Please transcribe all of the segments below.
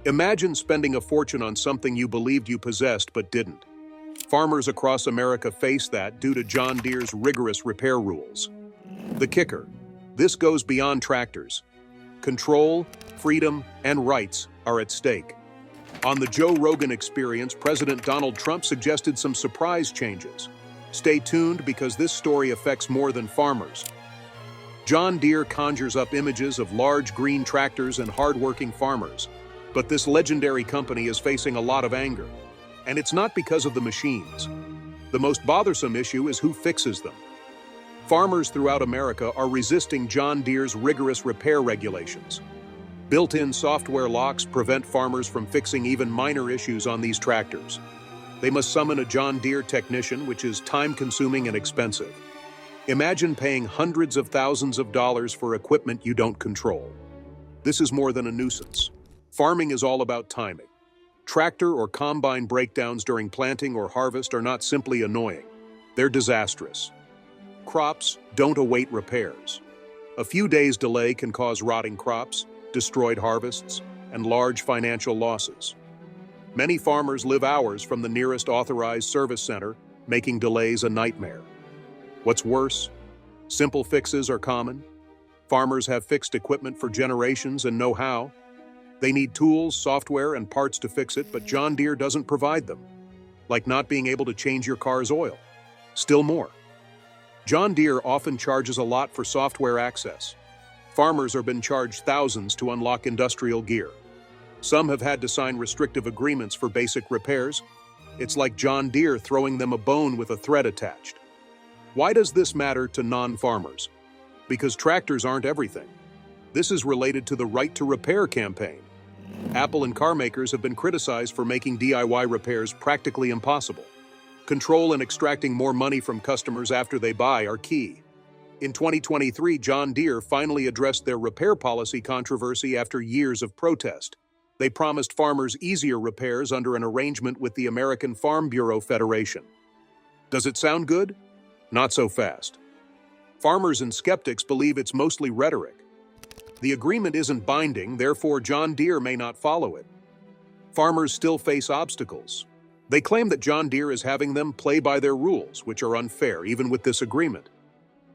Imagine spending a fortune on something you believed you possessed but didn't. Farmers across America face that due to John Deere's rigorous repair rules. The kicker: this goes beyond tractors. Control, freedom, and rights are at stake. On the Joe Rogan Experience, President Donald Trump suggested some surprise changes. Stay tuned because this story affects more than farmers. John Deere conjures up images of large green tractors and hard-working farmers, but this legendary company is facing a lot of anger. And it's not because of the machines. The most bothersome issue is who fixes them. Farmers throughout America are resisting John Deere's rigorous repair regulations. Built-in software locks prevent farmers from fixing even minor issues on these tractors. They must summon a John Deere technician, which is time-consuming and expensive. Imagine paying hundreds of thousands of dollars for equipment you don't control. This is more than a nuisance. Farming is all about timing. Tractor or combine breakdowns during planting or harvest are not simply annoying. They're disastrous. Crops don't await repairs. A few days' delay can cause rotting crops, destroyed harvests, and large financial losses. Many farmers live hours from the nearest authorized service center, making delays a nightmare. What's worse, simple fixes are common. Farmers have fixed equipment for generations and know how. They need tools, software, and parts to fix it, but John Deere doesn't provide them. Like not being able to change your car's oil. Still more. John Deere often charges a lot for software access. Farmers have been charged thousands to unlock industrial gear. Some have had to sign restrictive agreements for basic repairs. It's like John Deere throwing them a bone with a thread attached. Why does this matter to non-farmers? Because tractors aren't everything. This is related to the Right to Repair campaign. Apple and car makers have been criticized for making DIY repairs practically impossible. Control and extracting more money from customers after they buy are key. In 2023, John Deere finally addressed their repair policy controversy after years of protest. They promised farmers easier repairs under an arrangement with the American Farm Bureau Federation. Does it sound good? Not so fast. Farmers and skeptics believe it's mostly rhetoric. The agreement isn't binding, therefore John Deere may not follow it. Farmers still face obstacles. They claim that John Deere is having them play by their rules, which are unfair even with this agreement.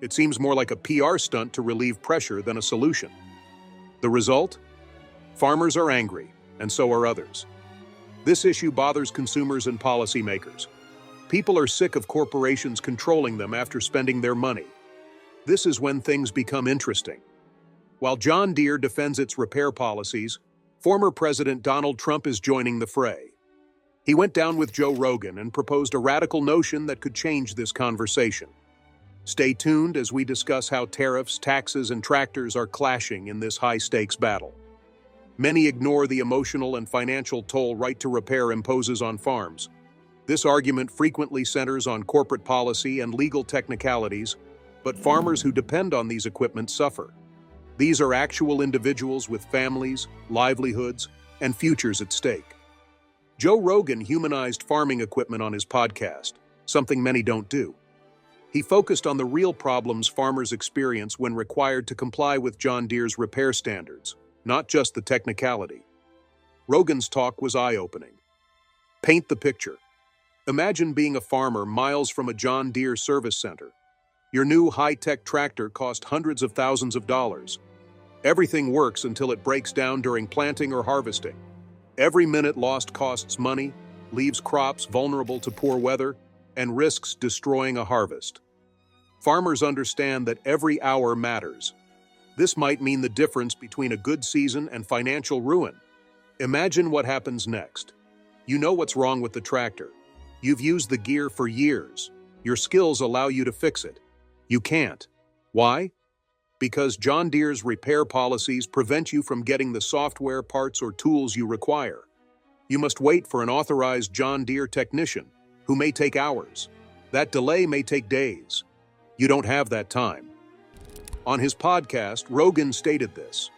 It seems more like a PR stunt to relieve pressure than a solution. The result? Farmers are angry, and so are others. This issue bothers consumers and policymakers. People are sick of corporations controlling them after spending their money. This is when things become interesting. While John Deere defends its repair policies, former President Donald Trump is joining the fray. He went down with Joe Rogan and proposed a radical notion that could change this conversation. Stay tuned as we discuss how tariffs, taxes, and tractors are clashing in this high-stakes battle. Many ignore the emotional and financial toll Right to Repair imposes on farms. This argument frequently centers on corporate policy and legal technicalities, but farmers who depend on these equipment suffer. These are actual individuals with families, livelihoods, and futures at stake. Joe Rogan humanized farming equipment on his podcast, something many don't do. He focused on the real problems farmers experience when required to comply with John Deere's repair standards, not just the technicality. Rogan's talk was eye-opening. Paint the picture. Imagine being a farmer miles from a John Deere service center. Your new high-tech tractor cost hundreds of thousands of dollars. Everything works until it breaks down during planting or harvesting. Every minute lost costs money, leaves crops vulnerable to poor weather, and risks destroying a harvest. Farmers understand that every hour matters. This might mean the difference between a good season and financial ruin. Imagine what happens next. You know what's wrong with the tractor. You've used the gear for years. Your skills allow you to fix it. You can't. Why? Because John Deere's repair policies prevent you from getting the software, parts, or tools you require. You must wait for an authorized John Deere technician, who may take hours. That delay may take days. You don't have that time. On his podcast, Rogan stated this.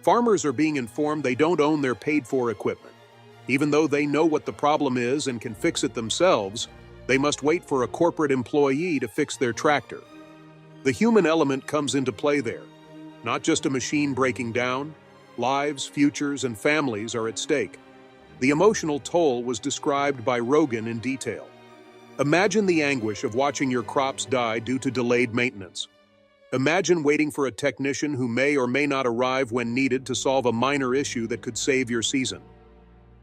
Farmers are being informed they don't own their paid-for equipment. Even though they know what the problem is and can fix it themselves, they must wait for a corporate employee to fix their tractor. The human element comes into play there. Not just a machine breaking down, Lives, futures, and families are at stake. The emotional toll was described by Rogan in detail. Imagine the anguish of watching your crops die due to delayed maintenance. Imagine waiting for a technician who may or may not arrive when needed to solve a minor issue that could save your season.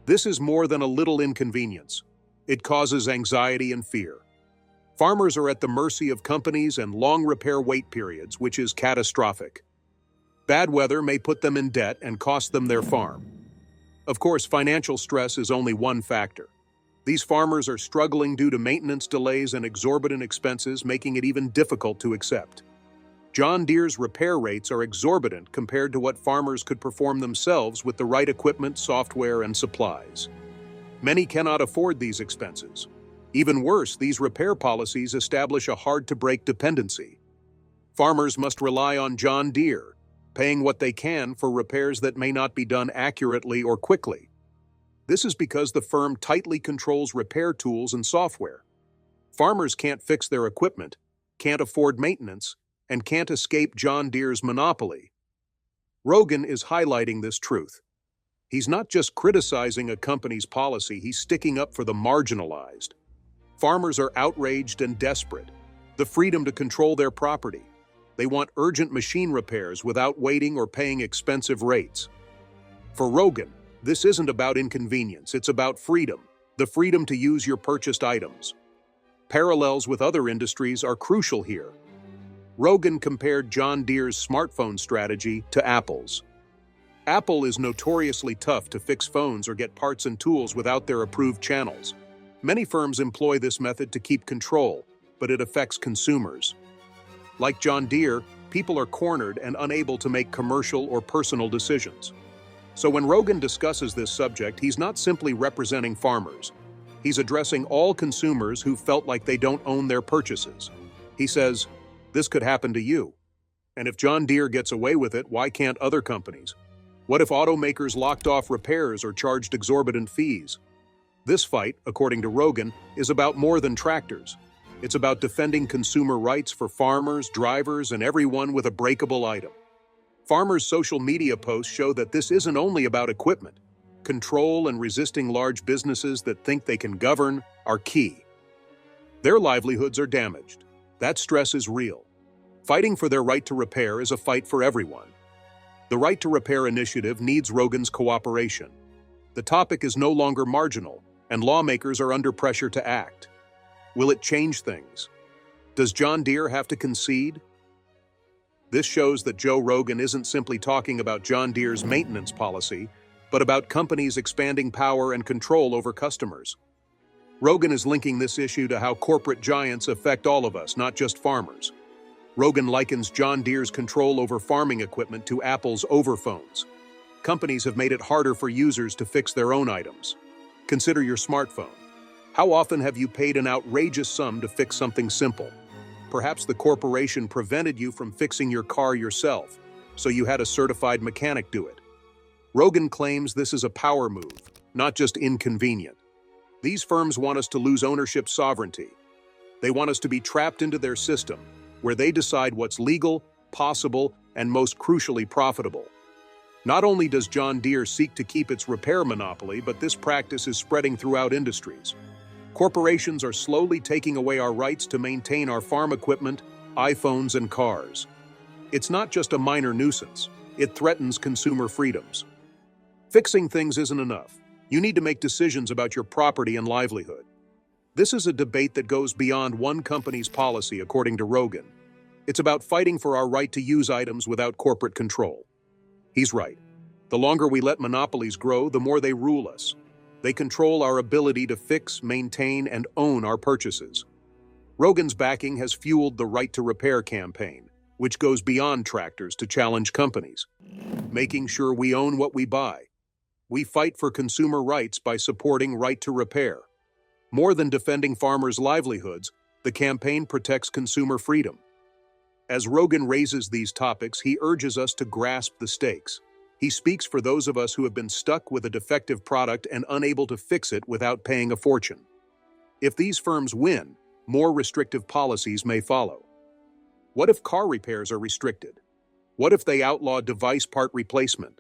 This is more than a little inconvenience. It causes anxiety and fear. Farmers are at the mercy of companies and long repair wait periods, which is catastrophic. Bad weather may put them in debt and cost them their farm. Of course, financial stress is only one factor. These farmers are struggling due to maintenance delays and exorbitant expenses, making it even difficult to accept. John Deere's repair rates are exorbitant compared to what farmers could perform themselves with the right equipment, software, and supplies. Many cannot afford these expenses. Even worse, these repair policies establish a hard-to-break dependency. Farmers must rely on John Deere, paying what they can for repairs that may not be done accurately or quickly. This is because the firm tightly controls repair tools and software. Farmers can't fix their equipment, can't afford maintenance, and can't escape John Deere's monopoly. Rogan is highlighting this truth. He's not just criticizing a company's policy, he's sticking up for the marginalized. Farmers are outraged and desperate. The freedom to control their property. They want urgent machine repairs without waiting or paying expensive rates. For Rogan, this isn't about inconvenience, it's about freedom, the freedom to use your purchased items. Parallels with other industries are crucial here. Rogan compared John Deere's smartphone strategy to Apple's. Apple is notoriously tough to fix phones or get parts and tools without their approved channels. Many firms employ this method to keep control, but it affects consumers. Like John Deere, people are cornered and unable to make commercial or personal decisions. So when Rogan discusses this subject, he's not simply representing farmers. He's addressing all consumers who felt like they don't own their purchases. He says, this could happen to you. And if John Deere gets away with it, why can't other companies? What if automakers locked off repairs or charged exorbitant fees? This fight, according to Rogan, is about more than tractors. It's about defending consumer rights for farmers, drivers, and everyone with a breakable item. Farmers' social media posts show that this isn't only about equipment. Control and resisting large businesses that think they can govern are key. Their livelihoods are damaged. That stress is real. Fighting for their right to repair is a fight for everyone. The Right to Repair initiative needs Rogan's cooperation. The topic is no longer marginal, and lawmakers are under pressure to act. Will it change things? Does John Deere have to concede? This shows that Joe Rogan isn't simply talking about John Deere's maintenance policy, but about companies expanding power and control over customers. Rogan is linking this issue to how corporate giants affect all of us, not just farmers. Rogan likens John Deere's control over farming equipment to Apple's overphones. Companies have made it harder for users to fix their own items. Consider your smartphone. How often have you paid an outrageous sum to fix something simple? Perhaps the corporation prevented you from fixing your car yourself, so you had a certified mechanic do it. Rogan claims this is a power move, not just inconvenient. These firms want us to lose ownership sovereignty. They want us to be trapped into their system, where they decide what's legal, possible, and most crucially profitable. Not only does John Deere seek to keep its repair monopoly, but this practice is spreading throughout industries. Corporations are slowly taking away our rights to maintain our farm equipment, iPhones, and cars. It's not just a minor nuisance, it threatens consumer freedoms. Fixing things isn't enough. You need to make decisions about your property and livelihood. This is a debate that goes beyond one company's policy, according to Rogan. It's about fighting for our right to use items without corporate control. He's right. The longer we let monopolies grow, the more they rule us. They control our ability to fix, maintain, and own our purchases. Rogan's backing has fueled the Right to Repair campaign, which goes beyond tractors to challenge companies, making sure we own what we buy. We fight for consumer rights by supporting Right to Repair. More than defending farmers' livelihoods, the campaign protects consumer freedom. As Rogan raises these topics, he urges us to grasp the stakes. He speaks for those of us who have been stuck with a defective product and unable to fix it without paying a fortune. If these firms win, more restrictive policies may follow. What if car repairs are restricted? What if they outlaw device part replacement?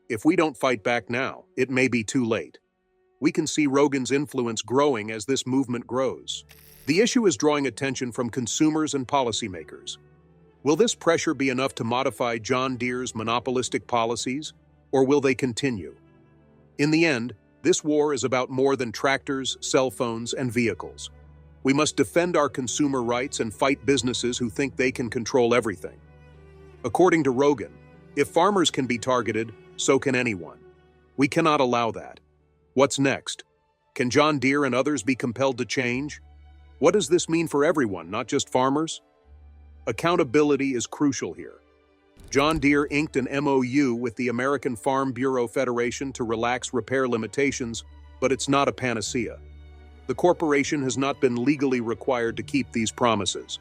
If we don't fight back now, it may be too late. We can see Rogan's influence growing as this movement grows. The issue is drawing attention from consumers and policymakers. Will this pressure be enough to modify John Deere's monopolistic policies, or will they continue? In the end, this war is about more than tractors, cell phones, and vehicles. We must defend our consumer rights and fight businesses who think they can control everything. According to Rogan, if farmers can be targeted, so can anyone. We cannot allow that. What's next? Can John Deere and others be compelled to change? What does this mean for everyone, not just farmers? Accountability is crucial here. John Deere inked an MOU with the American Farm Bureau Federation to relax repair limitations, but it's not a panacea. The corporation has not been legally required to keep these promises.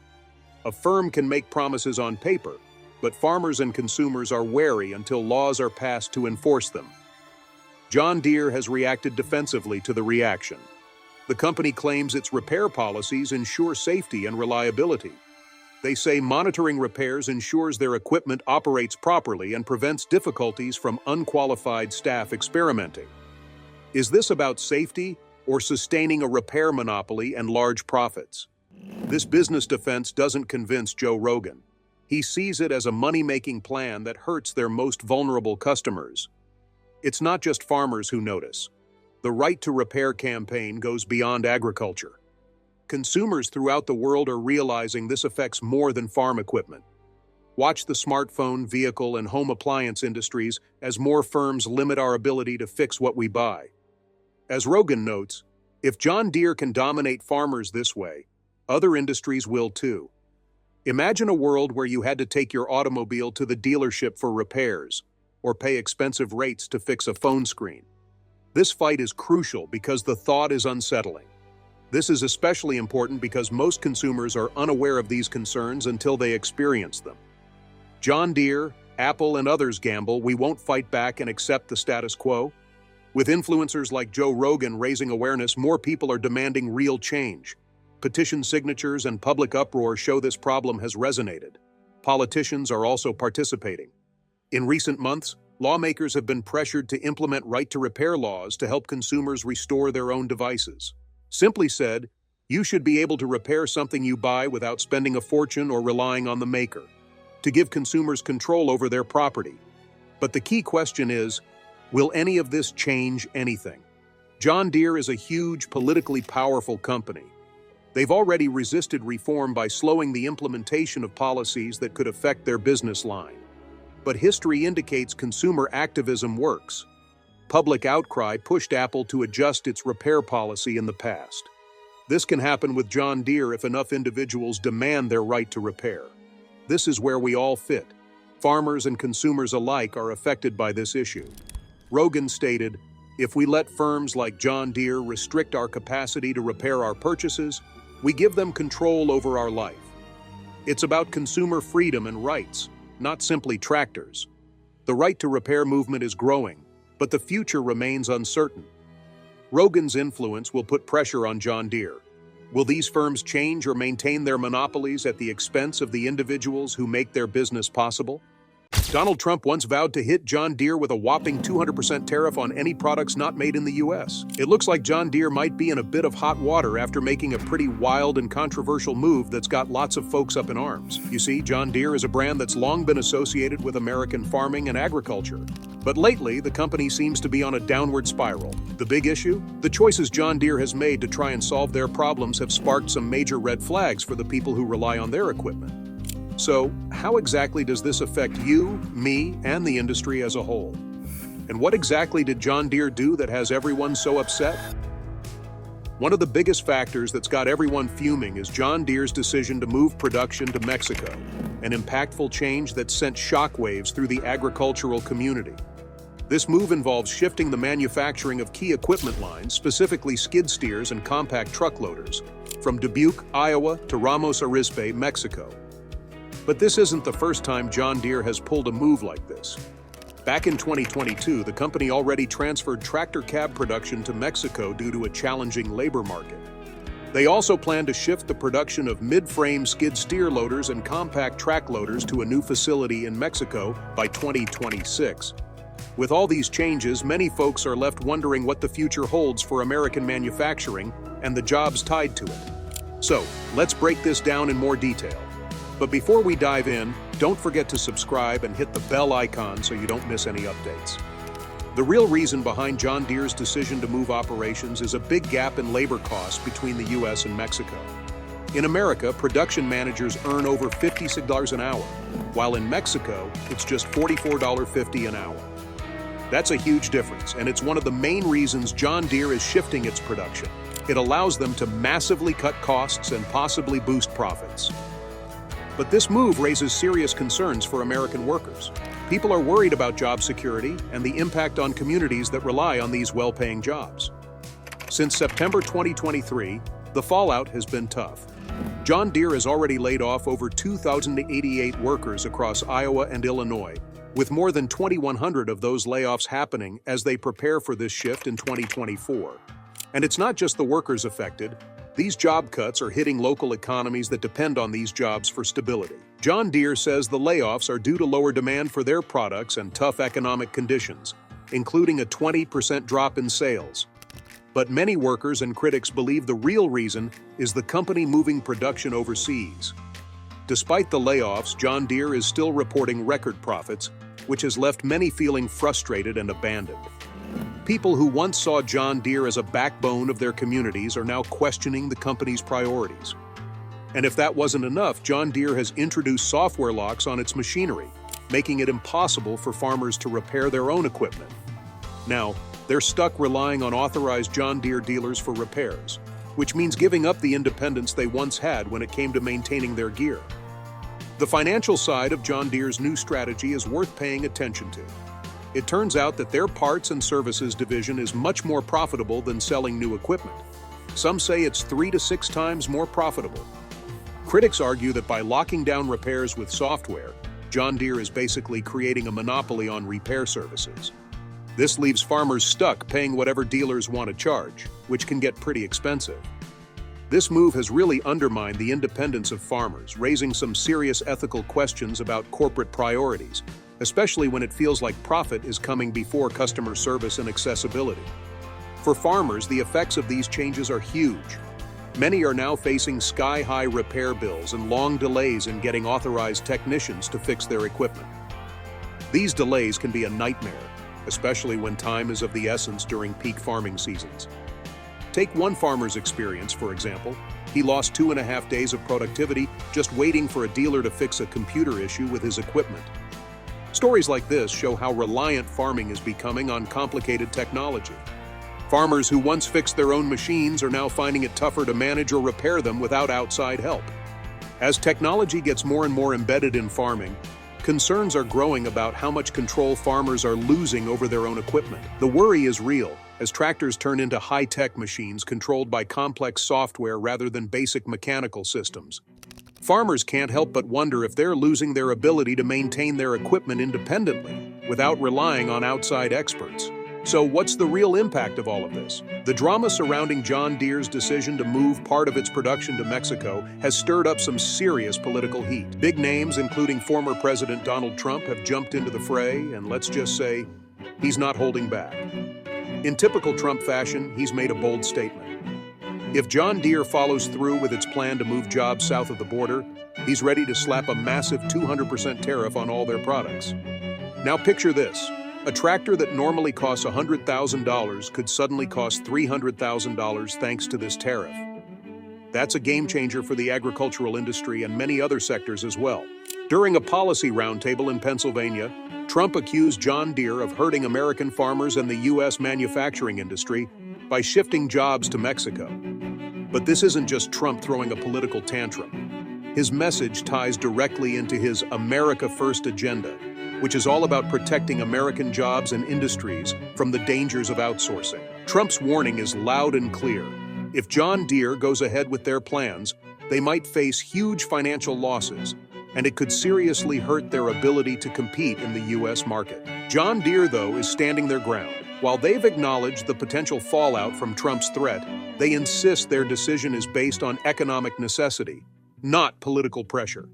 A firm can make promises on paper, but farmers and consumers are wary until laws are passed to enforce them. John Deere has reacted defensively to the reaction. The company claims its repair policies ensure safety and reliability. They say monitoring repairs ensures their equipment operates properly and prevents difficulties from unqualified staff experimenting. Is this about safety or sustaining a repair monopoly and large profits? This business defense doesn't convince Joe Rogan. He sees it as a money-making plan that hurts their most vulnerable customers. It's not just farmers who notice. The Right to Repair campaign goes beyond agriculture. Consumers throughout the world are realizing this affects more than farm equipment. Watch the smartphone, vehicle, and home appliance industries as more firms limit our ability to fix what we buy. As Rogan notes, if John Deere can dominate farmers this way, other industries will too. Imagine a world where you had to take your automobile to the dealership for repairs, or pay expensive rates to fix a phone screen. This fight is crucial because the thought is unsettling. This is especially important because most consumers are unaware of these concerns until they experience them. John Deere, Apple, and others gamble we won't fight back and accept the status quo. With influencers like Joe Rogan raising awareness, more people are demanding real change. Petition signatures and public uproar show this problem has resonated. Politicians are also participating. In recent months, lawmakers have been pressured to implement right-to-repair laws to help consumers restore their own devices. Simply said, you should be able to repair something you buy without spending a fortune or relying on the maker, to give consumers control over their property. But the key question is, will any of this change anything? John Deere is a huge, politically powerful company. They've already resisted reform by slowing the implementation of policies that could affect their business line. But history indicates consumer activism works. Public outcry pushed Apple to adjust its repair policy in the past. This can happen with John Deere if enough individuals demand their right to repair. This is where we all fit. Farmers and consumers alike are affected by this issue. Rogan stated, "If we let firms like John Deere restrict our capacity to repair our purchases, we give them control over our life." It's about consumer freedom and rights, not simply tractors. The right to repair movement is growing, but the future remains uncertain. Rogan's influence will put pressure on John Deere. Will these firms change or maintain their monopolies at the expense of the individuals who make their business possible? Donald Trump once vowed to hit John Deere with a whopping 200% tariff on any products not made in the U.S. It looks like John Deere might be in a bit of hot water after making a pretty wild and controversial move that's got lots of folks up in arms. You see, John Deere is a brand that's long been associated with American farming and agriculture. But lately, the company seems to be on a downward spiral. The big issue? The choices John Deere has made to try and solve their problems have sparked some major red flags for the people who rely on their equipment. So, how exactly does this affect you, me, and the industry as a whole? And what exactly did John Deere do that has everyone so upset? One of the biggest factors that's got everyone fuming is John Deere's decision to move production to Mexico, an impactful change that sent shockwaves through the agricultural community. This move involves shifting the manufacturing of key equipment lines, specifically skid steers and compact truck loaders, from Dubuque, Iowa to Ramos Arizpe, Mexico. But this isn't the first time John Deere has pulled a move like this. Back in 2022, the company already transferred tractor cab production to Mexico due to a challenging labor market. They also plan to shift the production of mid-frame skid steer loaders and compact track loaders to a new facility in Mexico by 2026. With all these changes, many folks are left wondering what the future holds for American manufacturing and the jobs tied to it. So, let's break this down in more detail. But before we dive in, don't forget to subscribe and hit the bell icon so you don't miss any updates. The real reason behind John Deere's decision to move operations is a big gap in labor costs between the US and Mexico. In America, production managers earn over $56 an hour, while in Mexico, it's just $44.50 an hour. That's a huge difference, and it's one of the main reasons John Deere is shifting its production. It allows them to massively cut costs and possibly boost profits. But this move raises serious concerns for American workers. People are worried about job security and the impact on communities that rely on these well-paying jobs. Since September 2023, the fallout has been tough. John Deere has already laid off over 2,088 workers across Iowa and Illinois, with more than 2,100 of those layoffs happening as they prepare for this shift in 2024. And it's not just the workers affected. These job cuts are hitting local economies that depend on these jobs for stability. John Deere says the layoffs are due to lower demand for their products and tough economic conditions, including a 20% drop in sales. But many workers and critics believe the real reason is the company moving production overseas. Despite the layoffs, John Deere is still reporting record profits, which has left many feeling frustrated and abandoned. People who once saw John Deere as a backbone of their communities are now questioning the company's priorities. And if that wasn't enough, John Deere has introduced software locks on its machinery, making it impossible for farmers to repair their own equipment. Now, they're stuck relying on authorized John Deere dealers for repairs, which means giving up the independence they once had when it came to maintaining their gear. The financial side of John Deere's new strategy is worth paying attention to. It turns out that their parts and services division is much more profitable than selling new equipment. Some say it's 3 to 6 times more profitable. Critics argue that by locking down repairs with software, John Deere is basically creating a monopoly on repair services. This leaves farmers stuck paying whatever dealers want to charge, which can get pretty expensive. This move has really undermined the independence of farmers, raising some serious ethical questions about corporate priorities, especially when it feels like profit is coming before customer service and accessibility. For farmers, the effects of these changes are huge. Many are now facing sky-high repair bills and long delays in getting authorized technicians to fix their equipment. These delays can be a nightmare, especially when time is of the essence during peak farming seasons. Take one farmer's experience, for example. He lost 2.5 days of productivity just waiting for a dealer to fix a computer issue with his equipment. Stories like this show how reliant farming is becoming on complicated technology. Farmers who once fixed their own machines are now finding it tougher to manage or repair them without outside help. As technology gets more and more embedded in farming, concerns are growing about how much control farmers are losing over their own equipment. The worry is real, as tractors turn into high-tech machines controlled by complex software rather than basic mechanical systems. Farmers can't help but wonder if they're losing their ability to maintain their equipment independently, without relying on outside experts. So what's the real impact of all of this? The drama surrounding John Deere's decision to move part of its production to Mexico has stirred up some serious political heat. Big names, including former President Donald Trump, have jumped into the fray, and let's just say, he's not holding back. In typical Trump fashion, he's made a bold statement. If John Deere follows through with its plan to move jobs south of the border, he's ready to slap a massive 200% tariff on all their products. Now picture this. A tractor that normally costs $100,000 could suddenly cost $300,000 thanks to this tariff. That's a game changer for the agricultural industry and many other sectors as well. During a policy roundtable in Pennsylvania, Trump accused John Deere of hurting American farmers and the U.S. manufacturing industry by shifting jobs to Mexico. But this isn't just Trump throwing a political tantrum. His message ties directly into his America First agenda, which is all about protecting American jobs and industries from the dangers of outsourcing. Trump's warning is loud and clear. If John Deere goes ahead with their plans, they might face huge financial losses, and it could seriously hurt their ability to compete in the U.S. market. John Deere, though, is standing their ground. While they've acknowledged the potential fallout from Trump's threat, they insist their decision is based on economic necessity, not political pressure.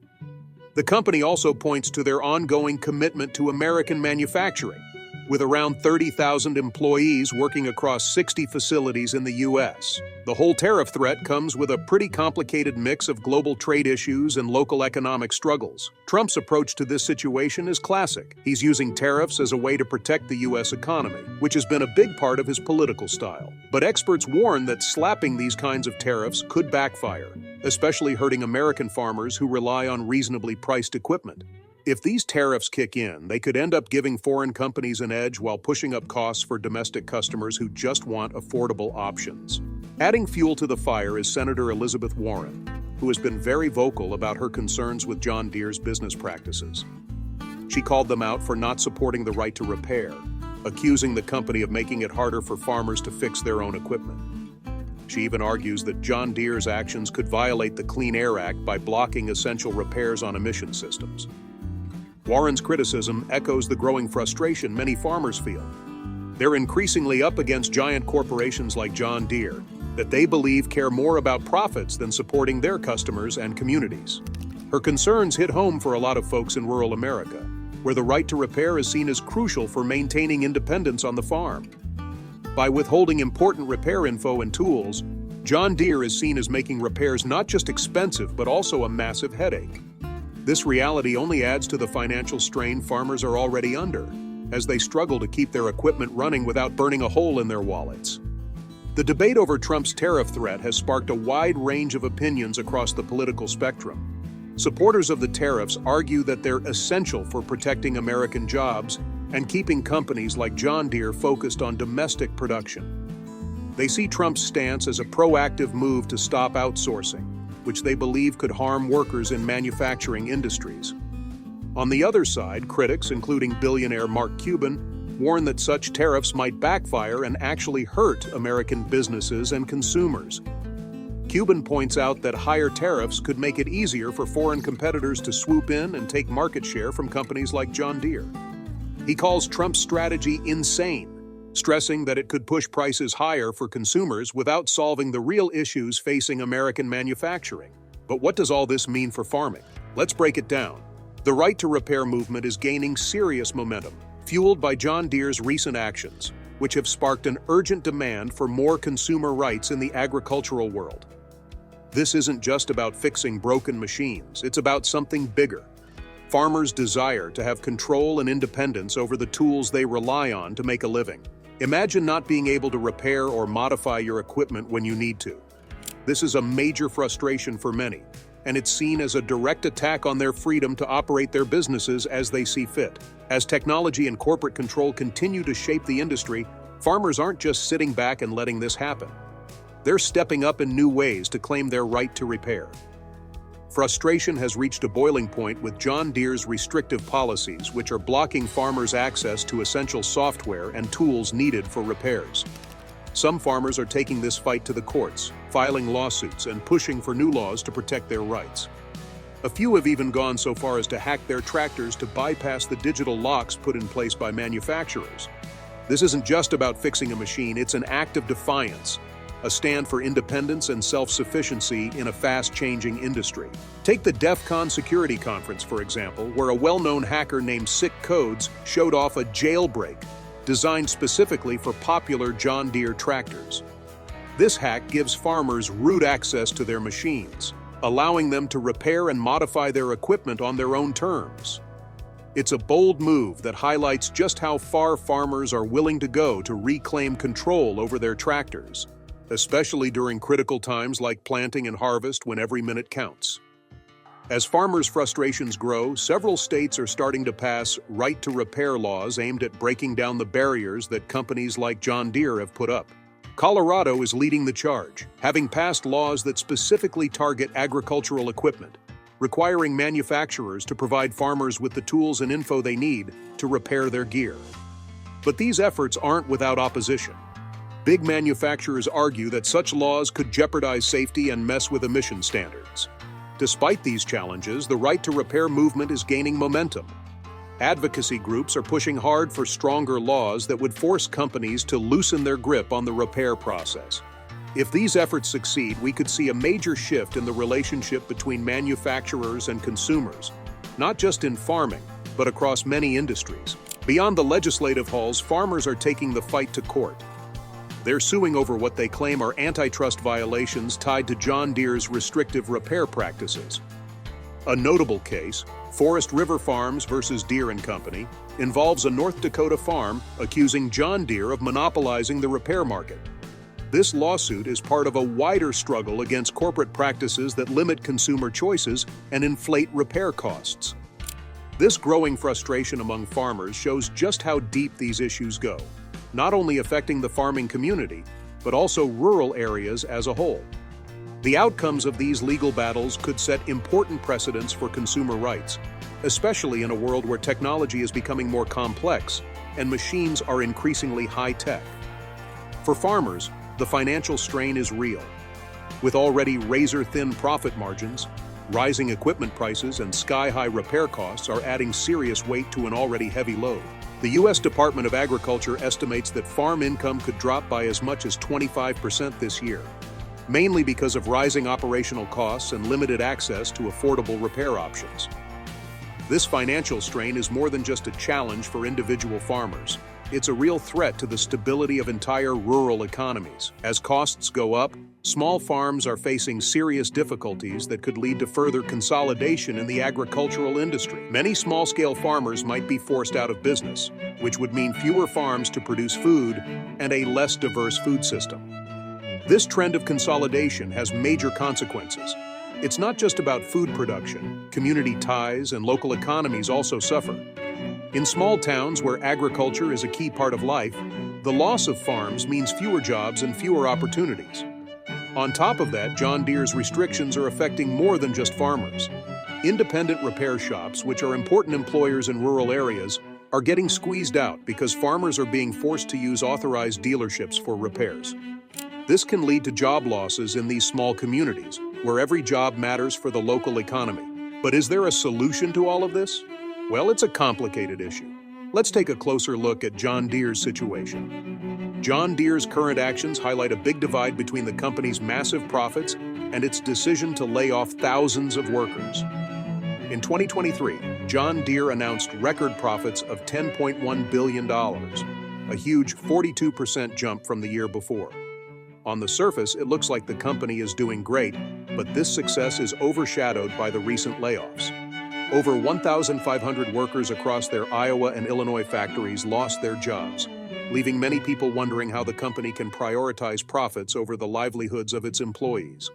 The company also points to their ongoing commitment to American manufacturing, with around 30,000 employees working across 60 facilities in the U.S. The whole tariff threat comes with a pretty complicated mix of global trade issues and local economic struggles. Trump's approach to this situation is classic. He's using tariffs as a way to protect the U.S. economy, which has been a big part of his political style. But experts warn that slapping these kinds of tariffs could backfire, especially hurting American farmers who rely on reasonably priced equipment. If these tariffs kick in, they could end up giving foreign companies an edge while pushing up costs for domestic customers who just want affordable options. Adding fuel to the fire is Senator Elizabeth Warren, who has been very vocal about her concerns with John Deere's business practices. She called them out for not supporting the right to repair, accusing the company of making it harder for farmers to fix their own equipment. She even argues that John Deere's actions could violate the Clean Air Act by blocking essential repairs on emission systems. Warren's criticism echoes the growing frustration many farmers feel. They're increasingly up against giant corporations like John Deere that they believe care more about profits than supporting their customers and communities. Her concerns hit home for a lot of folks in rural America, where the right to repair is seen as crucial for maintaining independence on the farm. By withholding important repair info and tools, John Deere is seen as making repairs not just expensive but also a massive headache. This reality only adds to the financial strain farmers are already under, as they struggle to keep their equipment running without burning a hole in their wallets. The debate over Trump's tariff threat has sparked a wide range of opinions across the political spectrum. Supporters of the tariffs argue that they're essential for protecting American jobs and keeping companies like John Deere focused on domestic production. They see Trump's stance as a proactive move to stop outsourcing, which they believe could harm workers in manufacturing industries. On the other side, critics, including billionaire Mark Cuban, warn that such tariffs might backfire and actually hurt American businesses and consumers. Cuban points out that higher tariffs could make it easier for foreign competitors to swoop in and take market share from companies like John Deere. He calls Trump's strategy insane, stressing that it could push prices higher for consumers without solving the real issues facing American manufacturing. But what does all this mean for farming? Let's break it down. The right to repair movement is gaining serious momentum, fueled by John Deere's recent actions, which have sparked an urgent demand for more consumer rights in the agricultural world. This isn't just about fixing broken machines, it's about something bigger. Farmers desire to have control and independence over the tools they rely on to make a living. Imagine not being able to repair or modify your equipment when you need to. This is a major frustration for many, and it's seen as a direct attack on their freedom to operate their businesses as they see fit. As technology and corporate control continue to shape the industry, farmers aren't just sitting back and letting this happen. They're stepping up in new ways to claim their right to repair. Frustration has reached a boiling point with John Deere's restrictive policies, which are blocking farmers' access to essential software and tools needed for repairs. Some farmers are taking this fight to the courts, filing lawsuits and pushing for new laws to protect their rights. A few have even gone so far as to hack their tractors to bypass the digital locks put in place by manufacturers. This isn't just about fixing a machine, it's an act of defiance, a stand for independence and self-sufficiency in a fast-changing industry. Take the DEF CON security conference, for example, where a well-known hacker named Sick Codes showed off a jailbreak designed specifically for popular John Deere tractors. This hack gives farmers root access to their machines, allowing them to repair and modify their equipment on their own terms. It's a bold move that highlights just how far farmers are willing to go to reclaim control over their tractors, especially during critical times like planting and harvest when every minute counts. As farmers' frustrations grow, several states are starting to pass right-to-repair laws aimed at breaking down the barriers that companies like John Deere have put up. Colorado is leading the charge, having passed laws that specifically target agricultural equipment, requiring manufacturers to provide farmers with the tools and info they need to repair their gear. But these efforts aren't without opposition. Big manufacturers argue that such laws could jeopardize safety and mess with emission standards. Despite these challenges, the right-to-repair movement is gaining momentum. Advocacy groups are pushing hard for stronger laws that would force companies to loosen their grip on the repair process. If these efforts succeed, we could see a major shift in the relationship between manufacturers and consumers, not just in farming, but across many industries. Beyond the legislative halls, farmers are taking the fight to court. They're suing over what they claim are antitrust violations tied to John Deere's restrictive repair practices. A notable case, Forest River Farms versus Deere & Company, involves a North Dakota farm accusing John Deere of monopolizing the repair market. This lawsuit is part of a wider struggle against corporate practices that limit consumer choices and inflate repair costs. This growing frustration among farmers shows just how deep these issues go, not only affecting the farming community, but also rural areas as a whole. The outcomes of these legal battles could set important precedents for consumer rights, especially in a world where technology is becoming more complex and machines are increasingly high-tech. For farmers, the financial strain is real. With already razor-thin profit margins, rising equipment prices and sky-high repair costs are adding serious weight to an already heavy load. The U.S. Department of Agriculture estimates that farm income could drop by as much as 25% this year, mainly because of rising operational costs and limited access to affordable repair options. This financial strain is more than just a challenge for individual farmers. It's a real threat to the stability of entire rural economies. As costs go up, small farms are facing serious difficulties that could lead to further consolidation in the agricultural industry. Many small-scale farmers might be forced out of business, which would mean fewer farms to produce food and a less diverse food system. This trend of consolidation has major consequences. It's not just about food production. Community ties and local economies also suffer. In small towns where agriculture is a key part of life, the loss of farms means fewer jobs and fewer opportunities. On top of that, John Deere's restrictions are affecting more than just farmers. Independent repair shops, which are important employers in rural areas, are getting squeezed out because farmers are being forced to use authorized dealerships for repairs. This can lead to job losses in these small communities, where every job matters for the local economy. But is there a solution to all of this? Well, it's a complicated issue. Let's take a closer look at John Deere's situation. John Deere's current actions highlight a big divide between the company's massive profits and its decision to lay off thousands of workers. In 2023, John Deere announced record profits of $10.1 billion, a huge 42% jump from the year before. On the surface, it looks like the company is doing great, but this success is overshadowed by the recent layoffs. Over 1,500 workers across their Iowa and Illinois factories lost their jobs, leaving many people wondering how the company can prioritize profits over the livelihoods of its employees.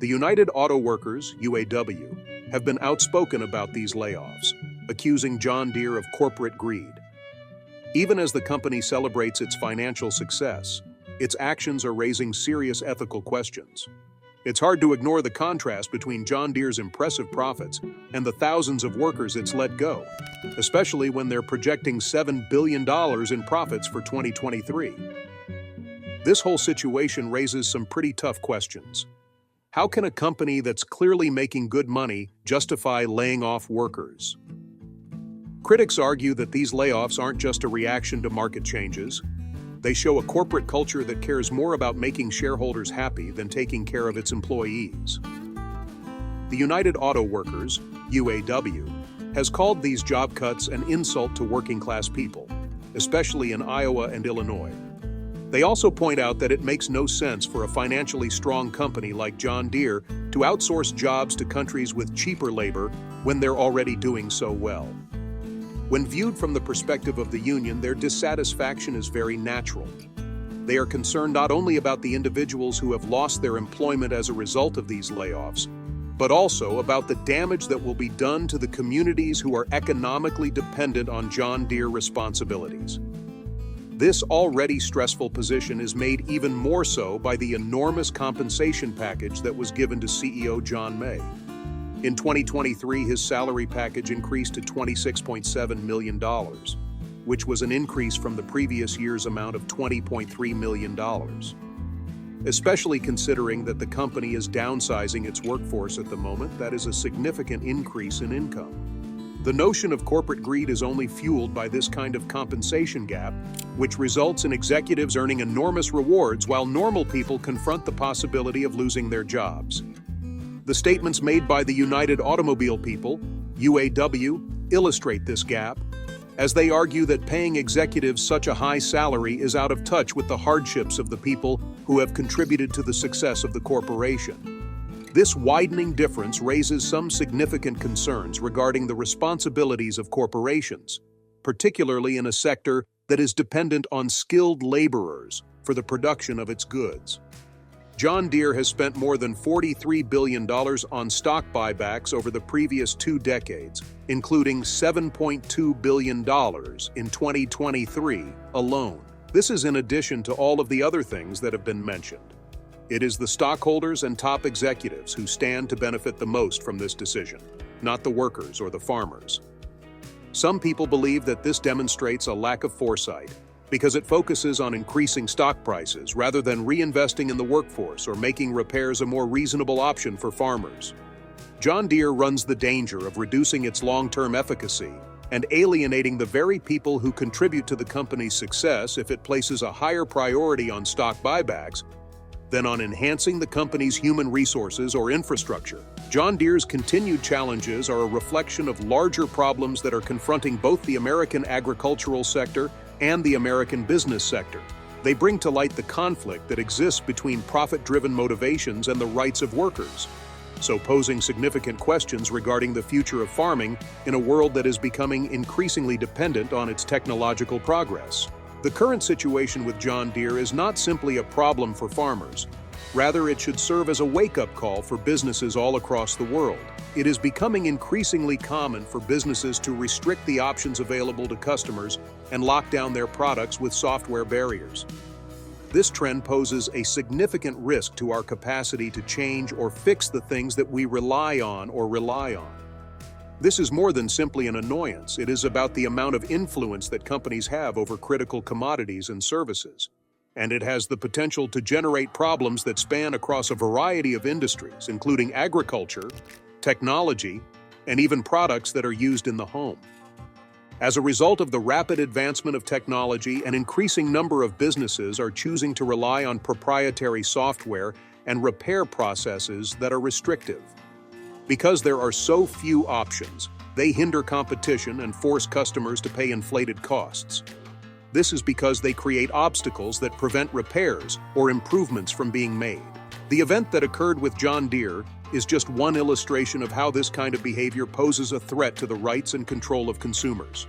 The United Auto Workers, UAW, have been outspoken about these layoffs, accusing John Deere of corporate greed. Even as the company celebrates its financial success, its actions are raising serious ethical questions. It's hard to ignore the contrast between John Deere's impressive profits and the thousands of workers it's let go, especially when they're projecting $7 billion in profits for 2023. This whole situation raises some pretty tough questions. How can a company that's clearly making good money justify laying off workers? Critics argue that these layoffs aren't just a reaction to market changes. They show a corporate culture that cares more about making shareholders happy than taking care of its employees. The United Auto Workers, UAW, has called these job cuts an insult to working-class people, especially in Iowa and Illinois. They also point out that it makes no sense for a financially strong company like John Deere to outsource jobs to countries with cheaper labor when they're already doing so well. When viewed from the perspective of the union, their dissatisfaction is very natural. They are concerned not only about the individuals who have lost their employment as a result of these layoffs, but also about the damage that will be done to the communities who are economically dependent on John Deere responsibilities. This already stressful position is made even more so by the enormous compensation package that was given to CEO John May. In 2023, his salary package increased to $26.7 million, which was an increase from the previous year's amount of $20.3 million. Especially considering that the company is downsizing its workforce at the moment, that is a significant increase in income. The notion of corporate greed is only fueled by this kind of compensation gap, which results in executives earning enormous rewards while normal people confront the possibility of losing their jobs. The statements made by the United Automobile People, UAW, illustrate this gap, as they argue that paying executives such a high salary is out of touch with the hardships of the people who have contributed to the success of the corporation. This widening difference raises some significant concerns regarding the responsibilities of corporations, particularly in a sector that is dependent on skilled laborers for the production of its goods. John Deere has spent more than $43 billion on stock buybacks over the previous 2 decades, including $7.2 billion in 2023 alone. This is in addition to all of the other things that have been mentioned. It is the stockholders and top executives who stand to benefit the most from this decision, not the workers or the farmers. Some people believe that this demonstrates a lack of foresight because it focuses on increasing stock prices rather than reinvesting in the workforce or making repairs a more reasonable option for farmers. John Deere runs the danger of reducing its long-term efficacy and alienating the very people who contribute to the company's success if it places a higher priority on stock buybacks than on enhancing the company's human resources or infrastructure. John Deere's continued challenges are a reflection of larger problems that are confronting both the American agricultural sector and the American business sector. They bring to light the conflict that exists between profit-driven motivations and the rights of workers, so posing significant questions regarding the future of farming in a world that is becoming increasingly dependent on its technological progress. The current situation with John Deere is not simply a problem for farmers. Rather, it should serve as a wake-up call for businesses all across the world. It is becoming increasingly common for businesses to restrict the options available to customers and lock down their products with software barriers. This trend poses a significant risk to our capacity to change or fix the things that we rely on. This is more than simply an annoyance. It is about the amount of influence that companies have over critical commodities and services. And it has the potential to generate problems that span across a variety of industries, including agriculture, technology, and even products that are used in the home. As a result of the rapid advancement of technology, an increasing number of businesses are choosing to rely on proprietary software and repair processes that are restrictive. Because there are so few options, they hinder competition and force customers to pay inflated costs. This is because they create obstacles that prevent repairs or improvements from being made. The event that occurred with John Deere is just one illustration of how this kind of behavior poses a threat to the rights and control of consumers.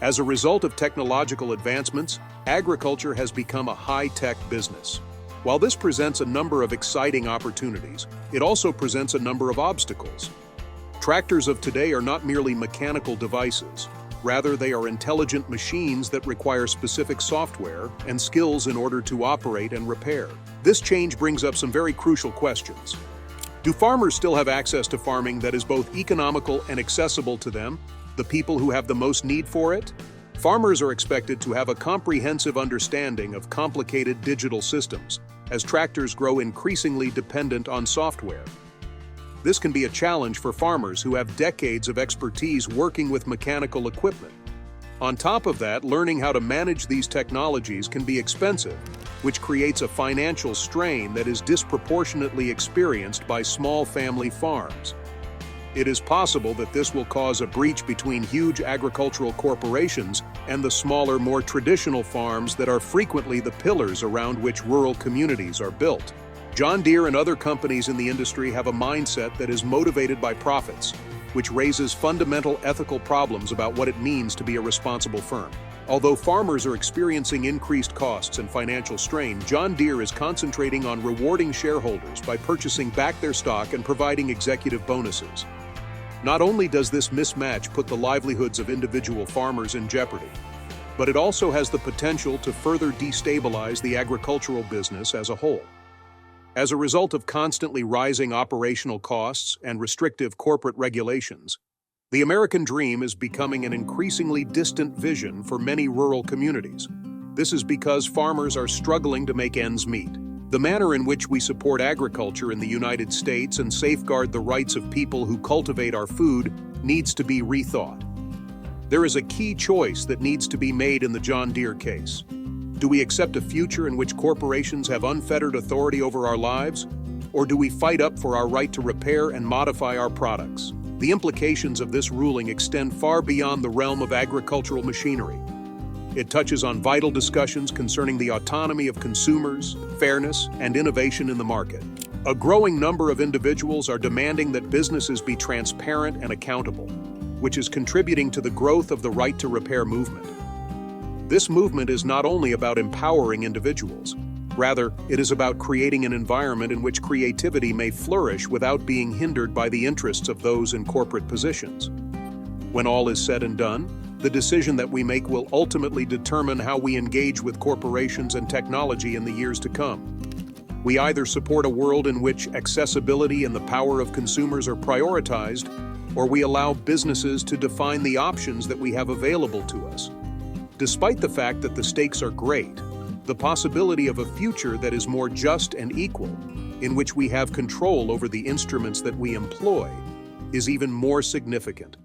As a result of technological advancements, agriculture has become a high-tech business. While this presents a number of exciting opportunities, it also presents a number of obstacles. Tractors of today are not merely mechanical devices. Rather, they are intelligent machines that require specific software and skills in order to operate and repair. This change brings up some very crucial questions. Do farmers still have access to farming that is both economical and accessible to them, the people who have the most need for it? Farmers are expected to have a comprehensive understanding of complicated digital systems, as tractors grow increasingly dependent on software. This can be a challenge for farmers who have decades of expertise working with mechanical equipment. On top of that, learning how to manage these technologies can be expensive, which creates a financial strain that is disproportionately experienced by small family farms. It is possible that this will cause a breach between huge agricultural corporations and the smaller, more traditional farms that are frequently the pillars around which rural communities are built. John Deere and other companies in the industry have a mindset that is motivated by profits, which raises fundamental ethical problems about what it means to be a responsible firm. Although farmers are experiencing increased costs and financial strain, John Deere is concentrating on rewarding shareholders by purchasing back their stock and providing executive bonuses. Not only does this mismatch put the livelihoods of individual farmers in jeopardy, but it also has the potential to further destabilize the agricultural business as a whole. As a result of constantly rising operational costs and restrictive corporate regulations, the American dream is becoming an increasingly distant vision for many rural communities. This is because farmers are struggling to make ends meet. The manner in which we support agriculture in the United States and safeguard the rights of people who cultivate our food needs to be rethought. There is a key choice that needs to be made in the John Deere case. Do we accept a future in which corporations have unfettered authority over our lives? Or do we fight up for our right to repair and modify our products? The implications of this ruling extend far beyond the realm of agricultural machinery. It touches on vital discussions concerning the autonomy of consumers, fairness, and innovation in the market. A growing number of individuals are demanding that businesses be transparent and accountable, which is contributing to the growth of the right to repair movement. This movement is not only about empowering individuals. Rather, it is about creating an environment in which creativity may flourish without being hindered by the interests of those in corporate positions. When all is said and done, the decision that we make will ultimately determine how we engage with corporations and technology in the years to come. We either support a world in which accessibility and the power of consumers are prioritized, or we allow businesses to define the options that we have available to us. Despite the fact that the stakes are great, the possibility of a future that is more just and equal, in which we have control over the instruments that we employ, is even more significant.